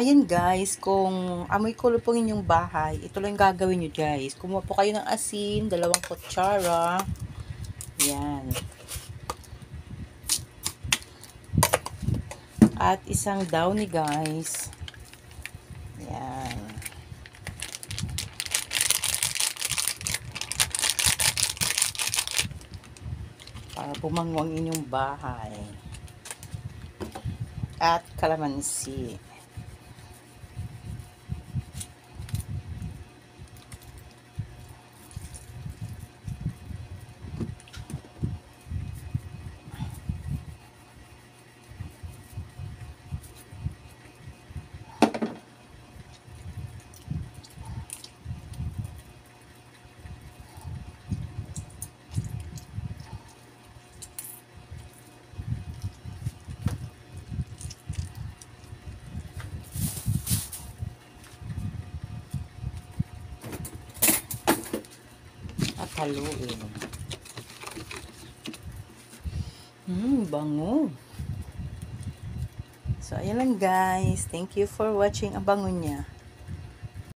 ayan guys, kung amoy kulo po inyong bahay, ito lang gagawin nyo guys. Kumuha po kayo ng asin, 2 kutsara. Yan. At isang downy guys. Yan. Para bumangwang inyong bahay. At kalamansi. At haluin. Bango. So, ayan lang guys. Thank you for watching. Ang bango niya.